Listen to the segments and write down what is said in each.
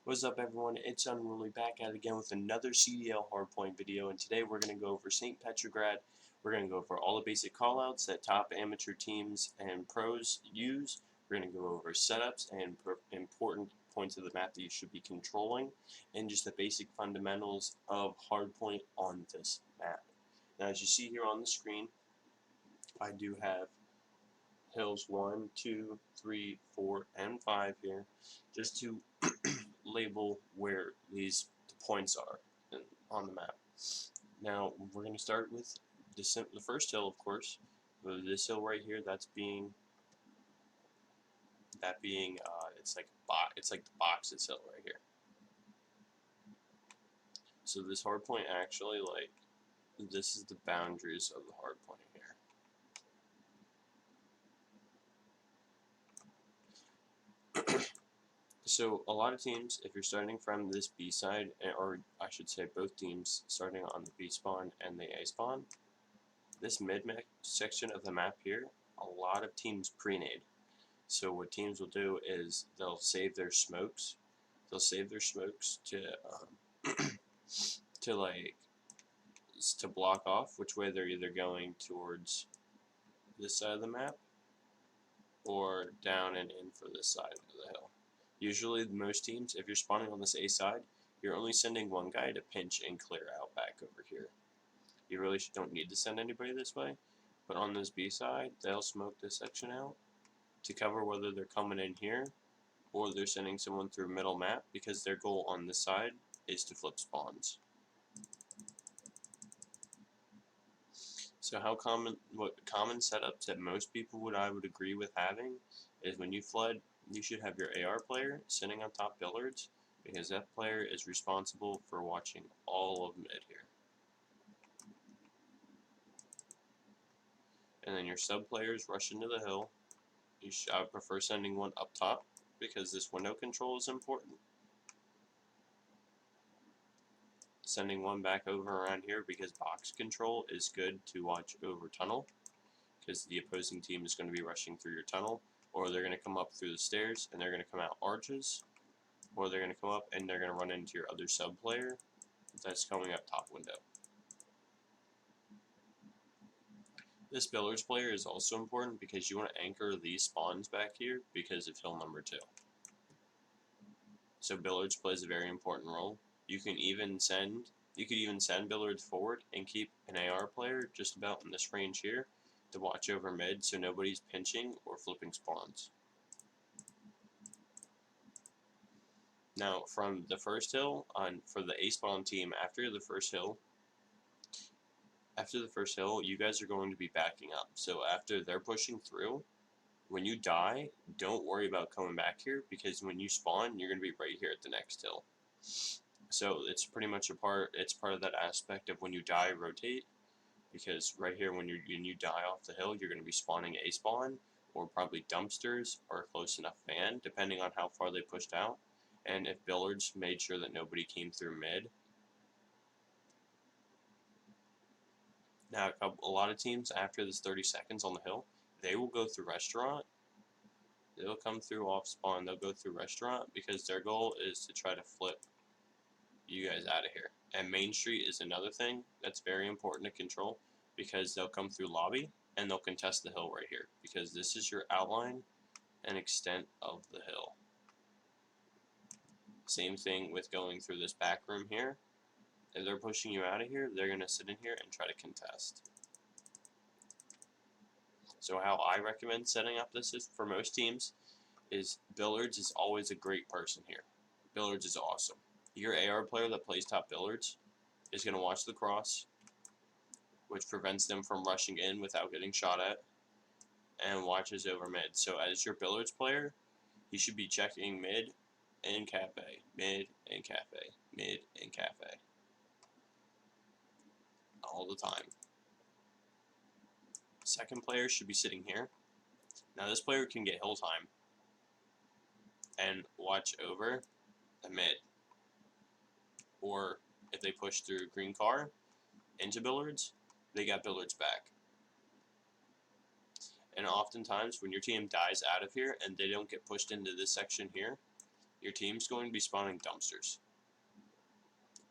What's up everyone, it's Unruly back at it again with another CDL Hardpoint video, and today we're going to go over St. Petrograd. We're going to go over all the basic callouts that top amateur teams and pros use. We're going to go over setups and important points of the map that you should be controlling, and just the basic fundamentals of Hardpoint on this map. Now as you see here on the screen, I do have hills 1, 2, 3, 4, and 5 here, just to label where these points are on the map. Now we're going to start with the first hill, of course. This hill right here, it's like the boxes hill right here. So this hard point actually, like, this is the boundaries of the hard point here. So a lot of teams, if you're starting from this B side, or I should say both teams starting on the B spawn and the A spawn, this mid section of the map here, a lot of teams pre-nade. So what teams will do is they'll save their smokes. They'll save their smokes to block off which way they're either going towards this side of the map or down and in for this side of the hill. Usually most teams, if you're spawning on this A side, you're only sending one guy to pinch and clear out back over here. You really don't need to send anybody this way, but on this B side, they'll smoke this section out to cover whether they're coming in here or they're sending someone through middle map, because their goal on this side is to flip spawns. So what common setups that most people I would agree with having is when you flood, you should have your AR player sitting on top billiards, because that player is responsible for watching all of mid here. And then your sub players rush into the hill. I would prefer sending one up top, because this window control is important. Sending one back over around here, because box control is good to watch over tunnel, because the opposing team is going to be rushing through your tunnel, or they're going to come up through the stairs and they're going to come out arches, or they're going to come up and they're going to run into your other sub player that's coming up top window. This billiards player is also important because you want to anchor these spawns back here because of hill number 2. So billiards plays a very important role. You could even send billiards forward and keep an AR player just about in this range here to watch over mid, so nobody's pinching or flipping spawns. Now from the first hill for the A spawn team, after the first hill, you guys are going to be backing up. So after they're pushing through, when you die, don't worry about coming back here, because when you spawn, you're going to be right here at the next hill. So it's pretty much it's part of that aspect of when you die, rotate, because right here when you die off the hill, you're going to be spawning A spawn, or probably dumpsters, or a close enough van, depending on how far they pushed out. And if billiards made sure that nobody came through mid. Now, a lot of teams, after this 30 seconds on the hill, they will go through restaurant. They'll come through off spawn. They'll go through restaurant because their goal is to try to flip you guys out of here. And Main Street is another thing that's very important to control, because they'll come through lobby and they'll contest the hill right here, because this is your outline and extent of the hill. Same thing with going through this back room here. If they're pushing you out of here, they're going to sit in here and try to contest. So how I recommend setting up this is, for most teams, is billiards is always a great person here. Billiards is awesome. Your AR player that plays top billiards is going to watch the cross, which prevents them from rushing in without getting shot at, and watches over mid. So as your billiards player, you should be checking mid and cafe, mid and cafe, mid and cafe, all the time. Second player should be sitting here. Now this player can get hill time and watch over the mid, or if they push through green car into billiards, they got billiards back. And oftentimes when your team dies out of here and they don't get pushed into this section here, your team's going to be spawning dumpsters.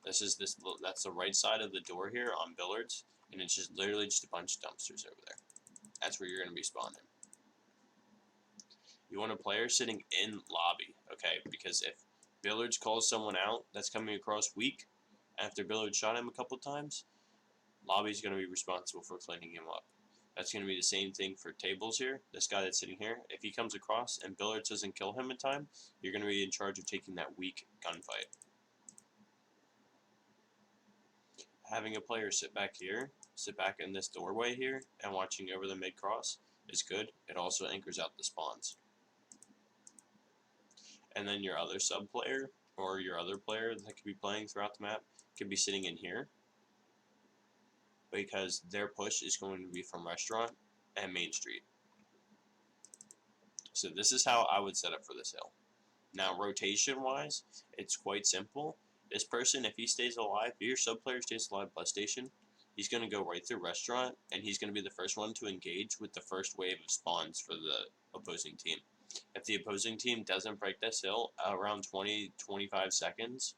That's the right side of the door here on billiards, and it's just literally just a bunch of dumpsters over there. That's where you're going to be spawning. You want a player sitting in lobby, okay? Because if billiards calls someone out that's coming across weak after billiards shot him a couple times, lobby's going to be responsible for cleaning him up. That's going to be the same thing for tables here. This guy that's sitting here, if he comes across and billiards doesn't kill him in time, you're going to be in charge of taking that weak gunfight. Having a player sit back in this doorway here, and watching over the mid-cross is good. It also anchors out the spawns. And then your other sub-player, or your other player that could be playing throughout the map, could be sitting in here, because their push is going to be from Restaurant and Main Street. So this is how I would set up for this hill. Now, rotation-wise, it's quite simple. This person, if he stays alive, if your sub-player stays alive bus station, he's going to go right through Restaurant, and he's going to be the first one to engage with the first wave of spawns for the opposing team. If the opposing team doesn't break this hill around 20-25 seconds,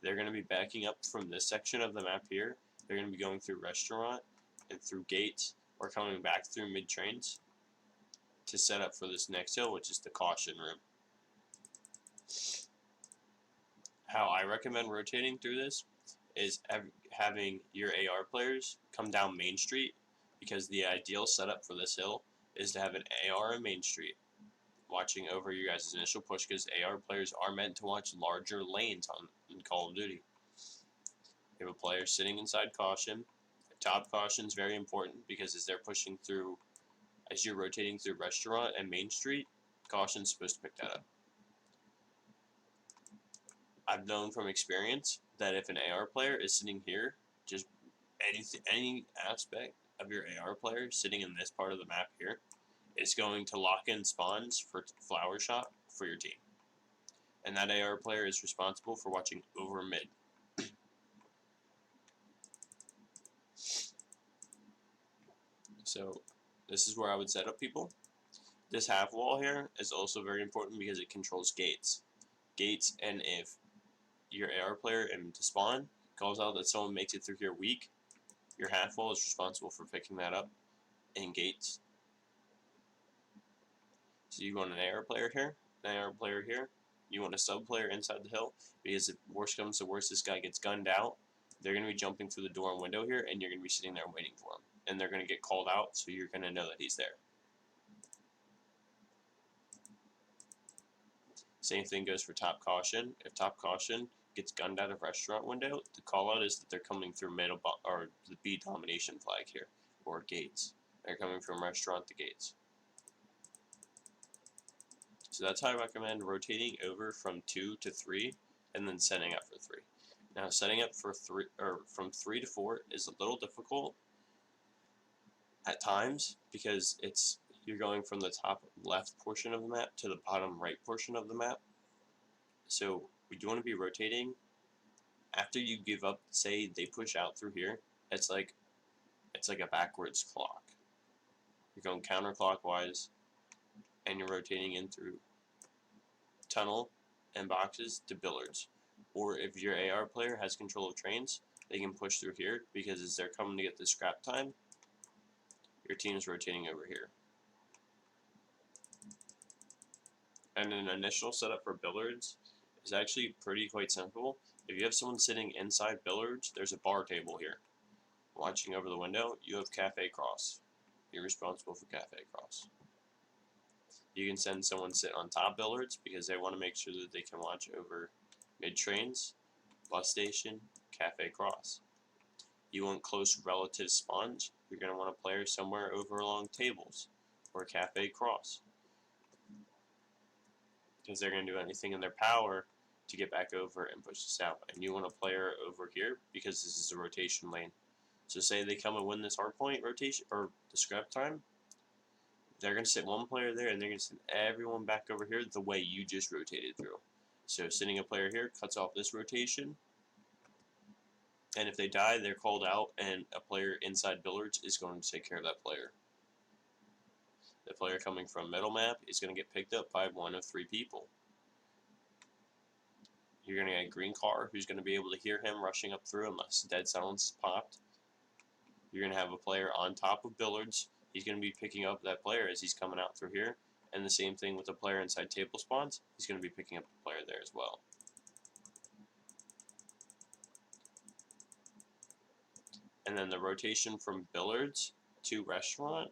they're going to be backing up from this section of the map here. They're going to be going through Restaurant and through gates, or coming back through mid-trains to set up for this next hill, which is the caution room. How I recommend rotating through this is having your AR players come down Main Street, because the ideal setup for this hill is to have an AR on Main Street watching over your guys' initial push, because AR players are meant to watch larger lanes in Call of Duty. You have a player sitting inside caution. Top caution is very important, because as they're pushing through, as you're rotating through Restaurant and Main Street, caution's supposed to pick that up. I've known from experience that if an AR player is sitting here, just any aspect of your AR player sitting in this part of the map here is going to lock in spawns for flower shot for your team. And that AR player is responsible for watching over mid. So this is where I would set up people. This half wall here is also very important, because it controls gates. And if your AR player to spawn calls out that someone makes it through here weak, your half wall is responsible for picking that up in gates. So you want an AR player here, an AR player here. You want a sub player inside the hill, because if worst comes to worst, this guy gets gunned out, they're going to be jumping through the door and window here, and you're going to be sitting there waiting for him. And they're going to get called out, so you're going to know that he's there. Same thing goes for top caution. If top caution gets gunned out of Restaurant window, the call out is that they're coming through or the B domination flag here, or gates. They're coming from Restaurant to gates. So that's how I recommend rotating over from 2 to 3, and then setting up for 3. Now, setting up for 3, or from 3 to 4, is a little difficult at times, because you're going from the top left portion of the map to the bottom right portion of the map. So we do want to be rotating. After you give up, say they push out through here, it's like a backwards clock. You're going counterclockwise, and you're rotating in through tunnel and boxes to billiards. Or if your AR player has control of trains, they can push through here, because as they're coming to get the scrap time, your team is rotating over here. And an initial setup for billiards is actually quite simple. If you have someone sitting inside billiards, there's a bar table here. Watching over the window, you have cafe cross. You're responsible for cafe cross. You can send someone sit on top billiards, because they want to make sure that they can watch over mid-trains, bus station, cafe cross. You want close relative spawns, you're going to want a player somewhere over along tables, or cafe cross, because they're going to do anything in their power to get back over and push this out. And you want a player over here, because this is a rotation lane. So say they come and win this hardpoint rotation, or the scrap time, they're going to sit one player there, and they're going to send everyone back over here the way you just rotated through. So sitting a player here cuts off this rotation, and if they die, they're called out, and a player inside billiards is going to take care of that player. The player coming from middle map is going to get picked up by one of 3 people. You're going to get a green car who's going to be able to hear him rushing up through unless dead silence is popped. You're going to have a player on top of billiards. He's going to be picking up that player as he's coming out through here. And the same thing with the player inside table spawns. He's going to be picking up the player there as well. And then the rotation from billiards to restaurant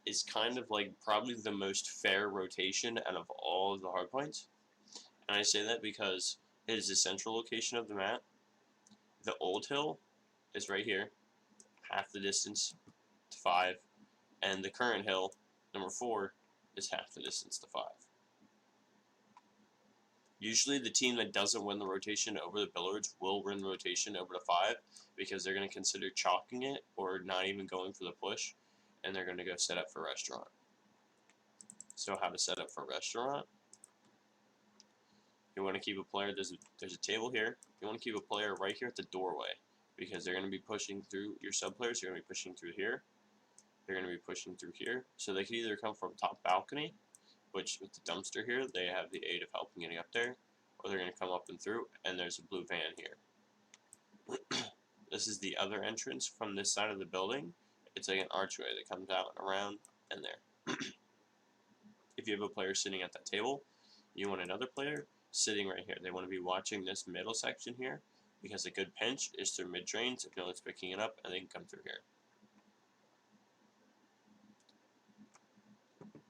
is kind of like probably the most fair rotation out of all of the hardpoints. And I say that because it is the central location of the map. The old hill is right here, half the distance to 5. And the current hill, number 4, is half the distance to 5. Usually the team that doesn't win the rotation over the billiards will win the rotation over the 5 because they're going to consider chalking it or not even going for the push, and they're going to go set up for restaurant. So how to set up for restaurant? You want to keep a player, there's a table here. You want to keep a player right here at the doorway because they're going to be pushing through your sub players. They're going to be pushing through here. They're going to be pushing through here. So they can either come from top balcony, which with the dumpster here, they have the aid of helping getting up there, or they're going to come up and through, and there's a blue van here. This is the other entrance from this side of the building. It's like an archway that comes out and around and there. If you have a player sitting at that table, you want another player sitting right here. They want to be watching this middle section here because a good pinch is through mid-trains if no one's picking it up, and they can come through here.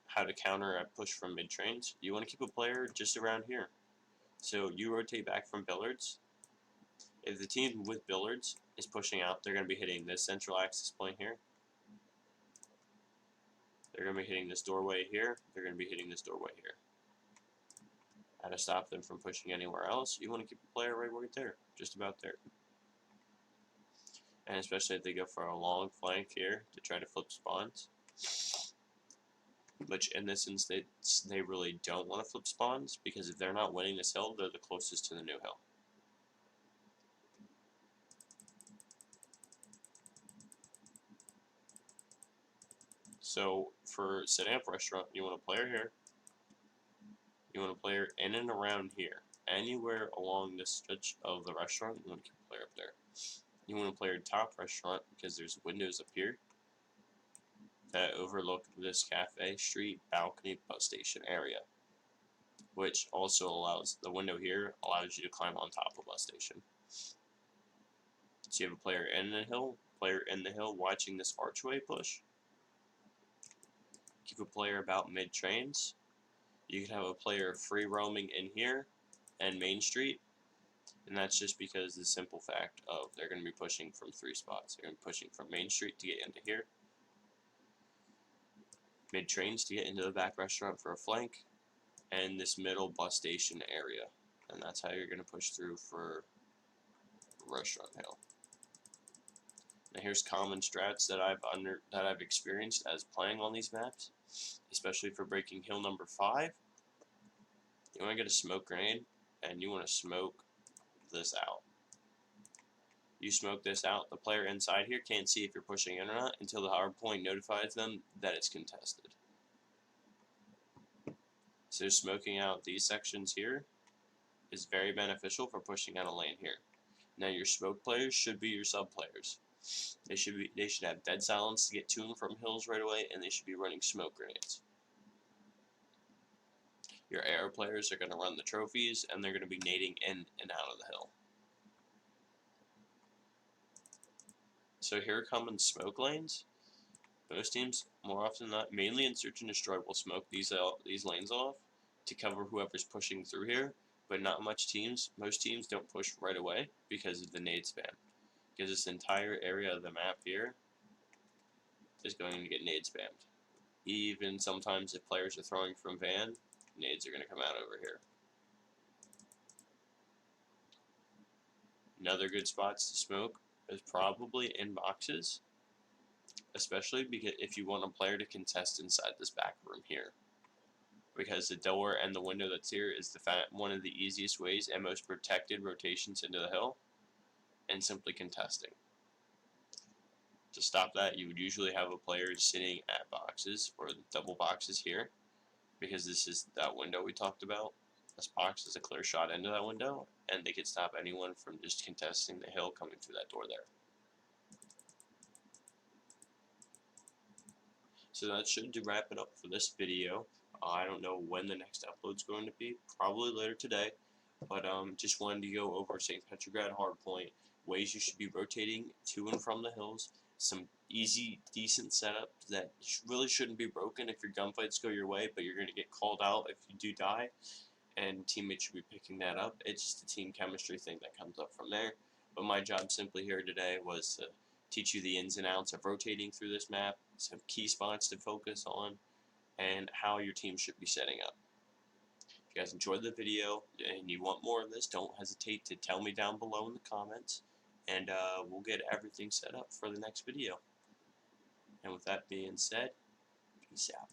How to counter a push from mid-trains? You want to keep a player just around here. So you rotate back from billiards. If the team with billiards is pushing out, they're going to be hitting this central access point here. They're going to be hitting this doorway here. They're going to be hitting this doorway here. How to stop them from pushing anywhere else? You want to keep a player right there, just about there. And especially if they go for a long flank here to try to flip spawns. Which in this instance, they really don't want to flip spawns because if they're not winning this hill, they're the closest to the new hill. So for setting up restaurant, you want a player here. You want a player in and around here. Anywhere along this stretch of the restaurant, you want to keep a player up there. You want a player top restaurant because there's windows up here that overlook this cafe, street, balcony, bus station area, which also allows, the window here allows you to climb on top of bus station. So you have a player in the hill watching this archway push. Keep a player about mid-trains. You can have a player free roaming in here and Main Street, and that's just because the simple fact of they're going to be pushing from 3 spots. They're going to be pushing from Main Street to get into here, mid-trains to get into the back restaurant for a flank, and this middle bus station area, and that's how you're going to push through for restaurant hill. Now here's common strats that I've experienced as playing on these maps, especially for breaking hill number 5. You want to get a smoke grenade, and you want to smoke this out. You smoke this out, the player inside here can't see if you're pushing in or not until the hardpoint notifies them that it's contested. So smoking out these sections here is very beneficial for pushing out a lane here. Now your smoke players should be your sub players. They should have dead silence to get to and from hills right away, and they should be running smoke grenades. Your air players are going to run the trophies, and they're going to be nading in and out of the hill. So here are common smoke lanes. Most teams, more often than not, mainly in search and destroy, will smoke these lanes off to cover whoever's pushing through here, but not most teams don't push right away because of the nade spam. Because this entire area of the map here is going to get nade spammed. Even sometimes if players are throwing from van, nades are going to come out over here. Another good spots to smoke is probably in boxes, especially because if you want a player to contest inside this back room here. Because the door and the window that's here is one of the easiest ways and most protected rotations into the hill, and simply contesting. To stop that, you would usually have a player sitting at boxes or the double boxes here, because this is that window we talked about, This box is a clear shot into that window, and they can stop anyone from just contesting the hill coming through that door there. So that should wrap it up for this video. I don't know when the next upload's going to be, probably later today, but just wanted to go over St. Petrograd Hardpoint, ways you should be rotating to and from the hills, some easy, decent setups that really shouldn't be broken if your gunfights go your way, but you're going to get called out if you do die, and teammates should be picking that up. It's just a team chemistry thing that comes up from there. But my job simply here today was to teach you the ins and outs of rotating through this map, some key spots to focus on, and how your team should be setting up. If you guys enjoyed the video and you want more of this, don't hesitate to tell me down below in the comments, and we'll get everything set up for the next video. And with that being said, peace out.